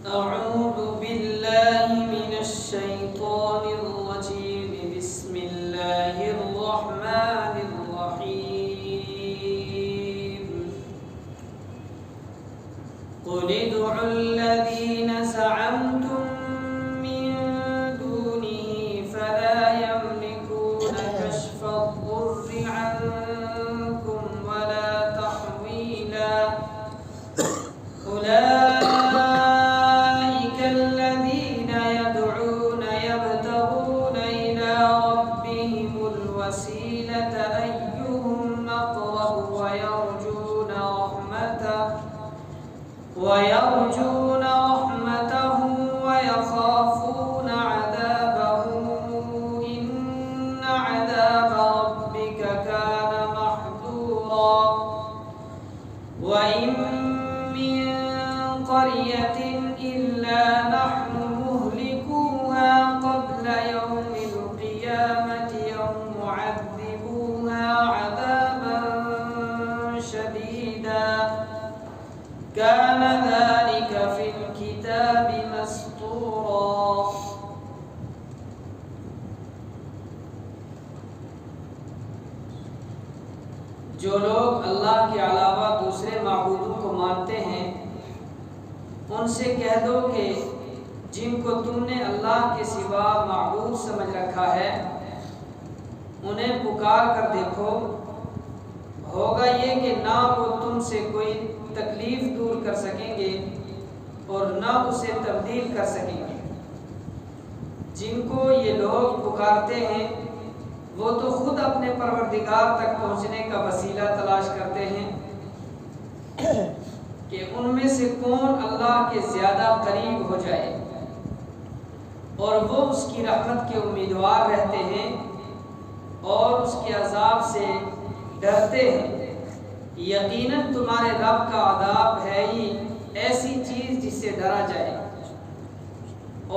أعوذ بالله من الشيطان الرجيم بسم الله الرحمن الرحيم قل ادعوا الذين زعمتم من دونه فلا يملكون كشف الضر عنكم ولا تحويلا أولئك الذين يدعون يبتغون إلى ربهم الوسيلة أيهم أقرب ويرجون رحمته ويخافون عذابه إن عذاب ربك كان محذورا وإن من قرية إلا نحن مهلكوها قبل يوم القيامة أو معذبوها عذابا شديدا كان ذلك في الكتاب مسطورا. جو لوگ اللہ کے علاوہ دوسرے معبودوں کو مانتے ہیں ان سے کہہ دو کہ جن کو تم نے اللہ کے سوا معبود سمجھ رکھا ہے انہیں پکار کر دیکھو، ہوگا یہ کہ نہ وہ تم سے کوئی تکلیف دور کر سکیں گے اور نہ اسے تبدیل کر سکیں گے۔ جن کو یہ لوگ پکارتے ہیں وہ تو خود اپنے پروردگار تک پہنچنے کا وسیلہ تلاش کرتے ہیں کہ ان میں سے کون اللہ کے زیادہ قریب ہو جائے، اور وہ اس کی رحمت کے امیدوار رہتے ہیں اور اس کے عذاب سے ڈرتے ہیں۔ یقیناً تمہارے رب کا عذاب ہے ہی ایسی چیز جس سے ڈرا جائے،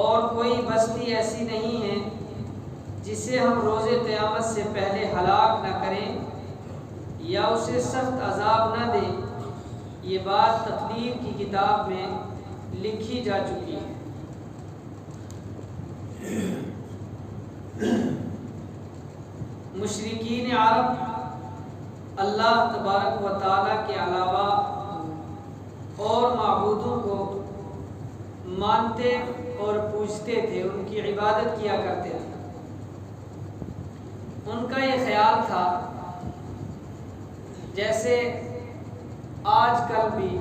اور کوئی بستی ایسی نہیں ہے جسے ہم روز قیامت سے پہلے ہلاک نہ کریں یا اسے سخت عذاب نہ دیں۔ یہ بات تقدیر کی کتاب میں لکھی جا چکی ہے۔ مشرکین عرب اللہ تبارک و تعالیٰ کے علاوہ اور معبودوں کو مانتے اور پوجتے تھے، ان کی عبادت کیا کرتے تھے۔ ان کا یہ خیال تھا جیسے آج کل بھی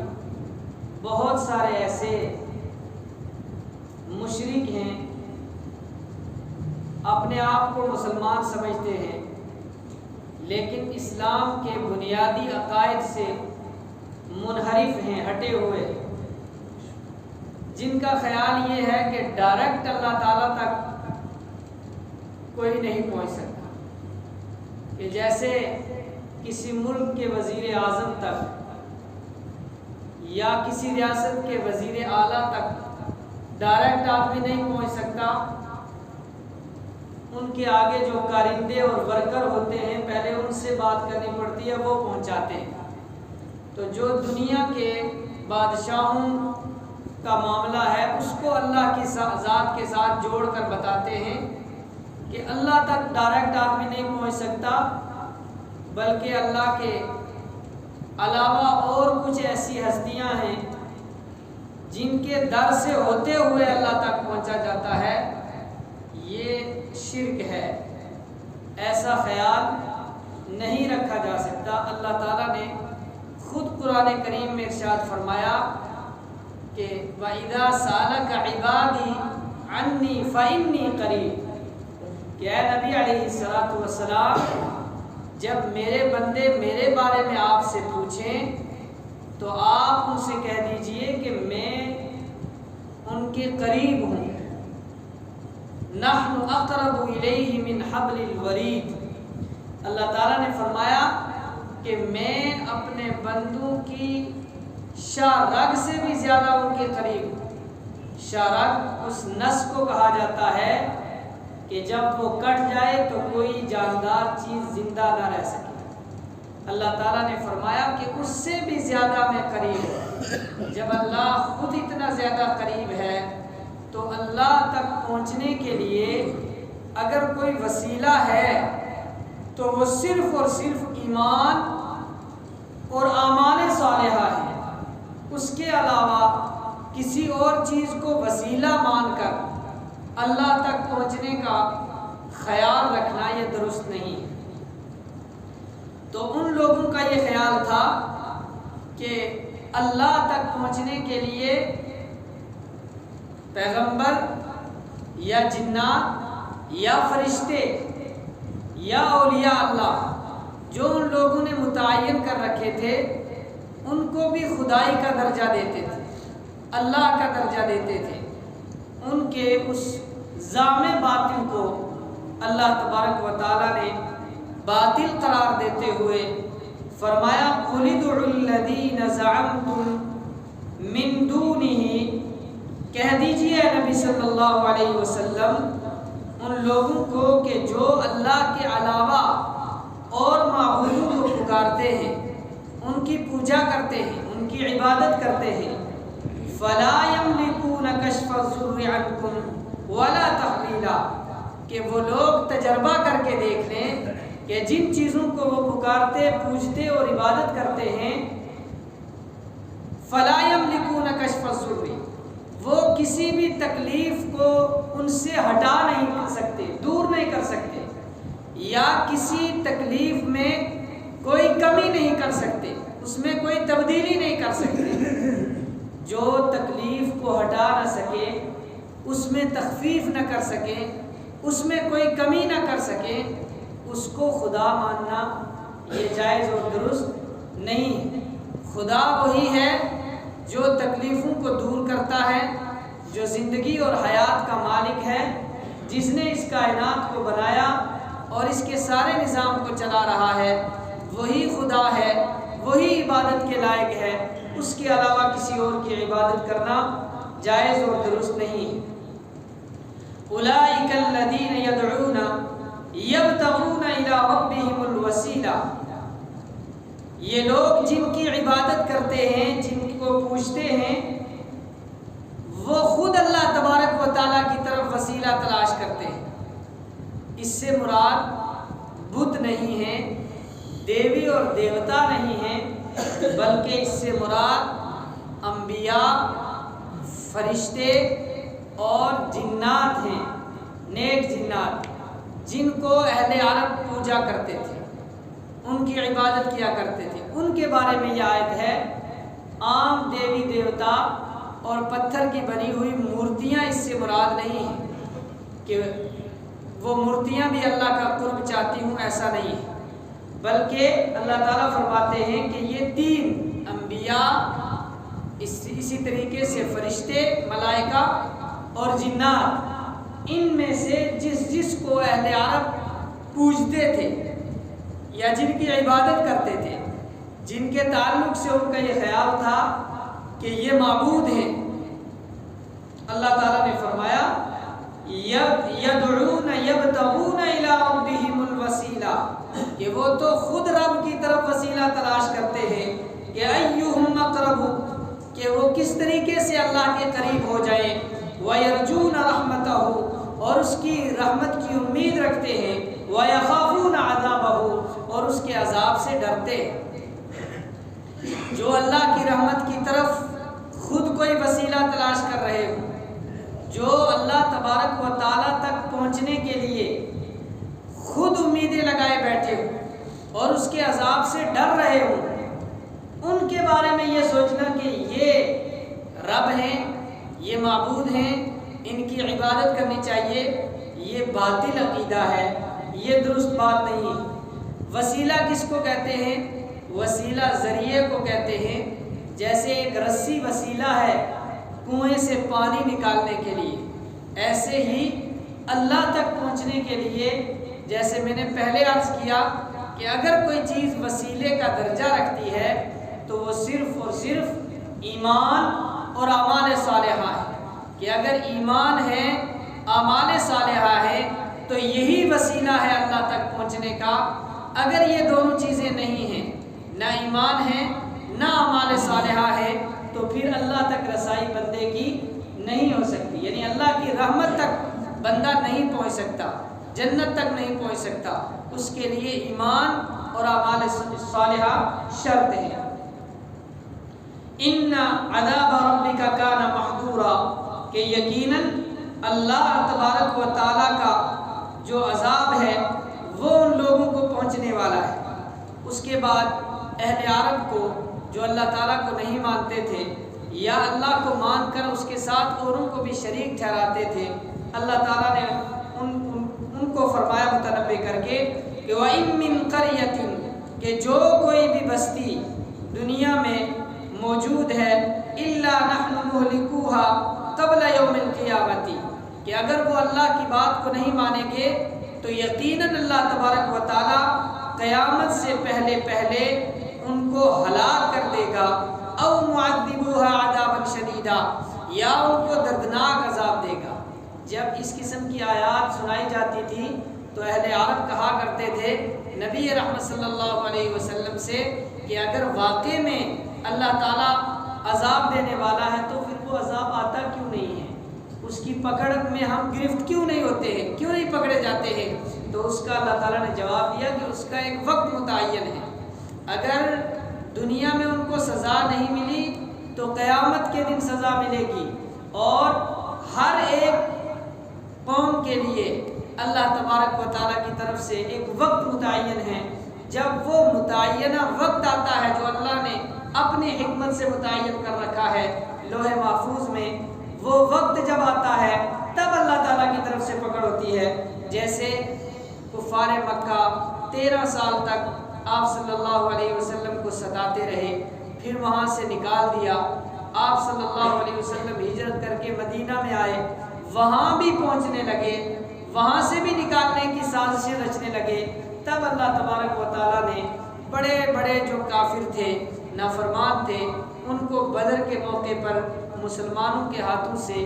بہت سارے ایسے مشرک ہیں، اپنے آپ کو مسلمان سمجھتے ہیں لیکن اسلام کے بنیادی عقائد سے منحرف ہیں، ہٹے ہوئے، جن کا خیال یہ ہے کہ ڈائریکٹ اللہ تعالیٰ تک کوئی نہیں پہنچ سکتا، کہ جیسے کسی ملک کے وزیر اعظم تک یا کسی ریاست کے وزیر اعلیٰ تک ڈائریکٹ آدمی نہیں پہنچ سکتا، ان کے آگے جو کارندے اور ورکر ہوتے ہیں پہلے ان سے بات کرنی پڑتی ہے، وہ پہنچاتے ہیں۔ تو جو دنیا کے بادشاہوں کا معاملہ ہے اس کو اللہ کی ذات کے ساتھ جوڑ کر بتاتے ہیں کہ اللہ تک ڈائریکٹ آدمی نہیں پہنچ سکتا، بلکہ اللہ کے علاوہ اور کچھ ایسی ہستیاں ہیں جن کے در سے ہوتے ہوئے اللہ تک پہنچا جاتا ہے۔ یہ شرک ہے، ایسا خیال نہیں رکھا جا سکتا۔ اللہ تعالیٰ نے خود قرآن کریم میں ارشاد فرمایا کہ وَإِذَا سَأَلَكَ عِبَادِي عَنِّي فَإِنِّي قَرِيبٌ، کہ اے نبی علیہ السلام جب میرے بندے میرے بارے میں آپ سے پوچھیں تو آپ ان سے کہہ دیجئے کہ میں ان کے قریب ہوں۔ نحن اقرب الیہ من حبل الورید، اللہ تعالیٰ نے فرمایا کہ میں اپنے بندوں کی شاہ رگ سے بھی زیادہ ان کے قریب ہوں۔ شاہ رگ اس نس کو کہا جاتا ہے کہ جب وہ کٹ جائے تو کوئی جاندار چیز زندہ نہ رہ سکے۔ اللہ تعالیٰ نے فرمایا کہ اس سے بھی زیادہ میں قریب ہوں۔ جب اللہ خود اتنا زیادہ قریب ہے پہنچنے کے لیے اگر کوئی وسیلہ ہے تو وہ صرف اور صرف ایمان اور اعمال صالحہ ہے۔ اس کے علاوہ کسی اور چیز کو وسیلہ مان کر اللہ تک پہنچنے کا خیال رکھنا یہ درست نہیں ہے۔ تو ان لوگوں کا یہ خیال تھا کہ اللہ تک پہنچنے کے لیے پیغمبر یا جنات یا فرشتے یا اولیاء اللہ جو ان لوگوں نے متعین کر رکھے تھے ان کو بھی خدائی کا درجہ دیتے تھے، اللہ کا درجہ دیتے تھے۔ ان کے اس زعم باطل کو اللہ تبارک و تعالیٰ نے باطل قرار دیتے ہوئے فرمایا قُلِ ادْعُوا الَّذِينَ زَعَمْتُم مِّن دُونِهِ، کہہ دیجئے نبی صلی اللہ علیہ وسلم ان لوگوں کو کہ جو اللہ کے علاوہ اور معبودوں کو پکارتے ہیں، ان کی پوجا کرتے ہیں، ان کی عبادت کرتے ہیں، فَلَا يَمْلِكُونَ كَشْفَ الضُّرِّ عَنْكُمْ وَلَا تَحْوِيلًا، کہ وہ لوگ تجربہ کر کے دیکھ لیں کہ جن چیزوں کو وہ پکارتے، پوجتے اور عبادت کرتے ہیں، فَلَا يَمْلِكُونَ كَشْفَ الضُّرِّ، وہ کسی بھی تکلیف کو ان سے ہٹا نہیں کر سکتے، دور نہیں کر سکتے، یا کسی تکلیف میں کوئی کمی نہیں کر سکتے، اس میں کوئی تبدیلی نہیں کر سکتے۔ جو تکلیف کو ہٹا نہ سکے، اس میں تخفیف نہ کر سکے، اس میں کوئی کمی نہ کر سکے، اس کو خدا ماننا یہ جائز اور درست نہیں ہے۔ خدا وہی ہے جو تکلیفوں کو دور کرتا ہے، جو زندگی اور حیات کا مالک ہے، جس نے اس کائنات کو بنایا اور اس کے سارے نظام کو چلا رہا ہے، وہی خدا ہے، وہی عبادت کے لائق ہے۔ اس کے علاوہ کسی اور کی عبادت کرنا جائز اور درست نہیں ہے۔ اولئک الذین یدعون یبتغون الی ربہم الوسیلہ، یہ لوگ جن کی عبادت کرتے ہیں، جن کو پوجتے ہیں، وہ خود اللہ تبارک و تعالیٰ کی طرف وسیلہ تلاش کرتے ہیں۔ اس سے مراد بت نہیں ہے، دیوی اور دیوتا نہیں ہے، بلکہ اس سے مراد انبیاء، فرشتے اور جنات ہیں، نیک جنات، جن کو اہل عرب پوجا کرتے تھے، ان کی عبادت کیا کرتے تھے۔ ان کے بارے میں یہ آیت ہے۔ عام دیوی دیوتا اور پتھر کی بنی ہوئی مورتیاں اس سے مراد نہیں ہیں کہ وہ مورتیاں بھی اللہ کا قرب چاہتی ہوں، ایسا نہیں ہے، بلکہ اللہ تعالیٰ فرماتے ہیں کہ یہ تین انبیاء، اسی طریقے سے فرشتے، ملائکہ اور جنات، ان میں سے جس کو اہل عرب پوجتے تھے یا جن کی عبادت کرتے تھے، جن کے تعلق سے ان کا یہ خیال تھا کہ یہ معبود ہیں، اللہ تعالیٰ نے فرمایا یدعون یبتغون الی ربہم الوسیلہ، کہ وہ تو خود رب کی طرف وسیلہ تلاش کرتے ہیں کہ ایہم اقرب، کہ وہ کس طریقے سے اللہ کے قریب ہو جائیں، وَيَرْجُونَ رَحْمَتَهُ، اور اس کی رحمت کی امید رکھتے ہیں، وَيَخَافُونَ عَذَابَهُ، اور اس کے عذاب سے ڈرتے ہیں۔ جو اللہ کی رحمت کی طرف خود کوئی وسیلہ تلاش کر رہے ہوں، جو اللہ تبارک و تعالیٰ تک پہنچنے کے لیے خود امیدیں لگائے بیٹھے ہوں اور اس کے عذاب سے ڈر رہے ہوں، ان کے بارے میں یہ سوچنا کہ یہ رب ہیں، یہ معبود ہیں، ان کی عبادت کرنی چاہیے، یہ باطل عقیدہ ہے، یہ درست بات نہیں ہے۔ وسیلہ کس کو کہتے ہیں؟ وسیلہ ذریعے کو کہتے ہیں۔ جیسے ایک رسی وسیلہ ہے کنویں سے پانی نکالنے کے لیے، ایسے ہی اللہ تک پہنچنے کے لیے، جیسے میں نے پہلے عرض کیا کہ اگر کوئی چیز وسیلے کا درجہ رکھتی ہے تو وہ صرف اور صرف ایمان اور اعمال صالحہ ہے، کہ اگر ایمان ہے، اعمال صالحہ ہے تو یہی وسیلہ ہے اللہ تک پہنچنے کا۔ اگر یہ دونوں چیزیں نہیں ہیں، نہ ایمان ہے نہ اعمال صالحہ ہے، تو پھر اللہ تک رسائی بندے کی نہیں ہو سکتی، یعنی اللہ کی رحمت تک بندہ نہیں پہنچ سکتا، جنت تک نہیں پہنچ سکتا، اس کے لیے ایمان اور اعمال صالحہ شرط ہے۔ ان عذاب ربک کان محذورا، کہ یقیناً اللہ تبارک و تعالیٰ کا جو عذاب ہے وہ ان لوگوں کو پہنچنے والا ہے۔ اس کے بعد اہل عرب کو جو اللہ تعالیٰ کو نہیں مانتے تھے یا اللہ کو مان کر اس کے ساتھ اوروں کو بھی شریک ٹھہراتے تھے، اللہ تعالیٰ نے ان کو فرمایا متنبع کر کے کہ وَإِن مِّن قَرْيَةٍ، کہ جو کوئی بھی بستی دنیا میں موجود ہے إِلَّا نَحْنُ مُهْلِكُوهَا قَبْلَ يَوْمِ الْقِيَامَةِ، کہ اگر وہ اللہ کی بات کو نہیں مانیں گے تو یقیناً اللہ تبارک و تعالیٰ قیامت سے پہلے ان کو ہلاک کر دے گا، او معذبوها عذابا شدیدا، یا ان کو دردناک عذاب دے گا۔ جب اس قسم کی آیات سنائی جاتی تھی تو اہل عرب کہا کرتے تھے نبی رحمت صلی اللہ علیہ وسلم سے کہ اگر واقع میں اللہ تعالیٰ عذاب دینے والا ہے تو پھر وہ عذاب آتا کیوں نہیں ہے، اس کی پکڑ میں ہم گرفت کیوں نہیں ہوتے ہیں، کیوں نہیں پکڑے جاتے ہیں؟ تو اس کا اللہ تعالیٰ نے جواب دیا کہ اس کا ایک وقت متعین ہے، اگر دنیا میں ان کو سزا نہیں ملی تو قیامت کے دن سزا ملے گی، اور ہر ایک قوم کے لیے اللہ تبارک و تعالیٰ کی طرف سے ایک وقت متعین ہے۔ جب وہ متعینہ وقت آتا ہے جو اللہ نے اپنی حکمت سے متعین کر رکھا ہے لوح محفوظ میں، وہ وقت جب آتا ہے تب اللہ تعالیٰ کی طرف سے پکڑ ہوتی ہے۔ جیسے کفار مکہ 13 سال تک آپ صلی اللہ علیہ وسلم کو ستاتے رہے، پھر وہاں سے نکال دیا، آپ صلی اللہ علیہ وسلم ہجرت کر کے مدینہ میں آئے، وہاں بھی پہنچنے لگے، وہاں سے بھی نکالنے کی سازشیں رچنے لگے، تب اللہ تبارک و تعالیٰ نے بڑے بڑے جو کافر تھے، نافرمان تھے، ان کو بدر کے موقع پر مسلمانوں کے ہاتھوں سے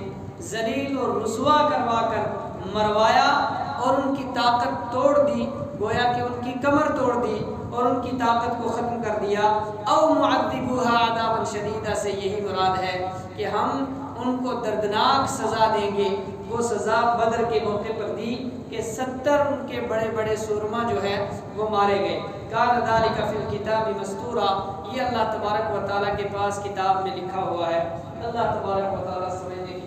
ذلیل اور رسوا کروا کر مروایا اور ان کی طاقت توڑ دی، گویا کہ ان کی کمر توڑ دی اور ان کی طاقت کو ختم کر دیا۔ او معذبوها عذابا شدیدا سے یہی مراد ہے کہ ہم ان کو دردناک سزا دیں گے۔ وہ سزا بدر کے موقع پر دی کہ 70 ان کے بڑے بڑے سورما جو ہے وہ مارے گئے۔ کان ذلک فی الکتاب مستورا، یہ اللہ تبارک و تعالیٰ کے پاس کتاب میں لکھا ہوا ہے۔ اللہ تبارک و تعالیٰ سمجھنے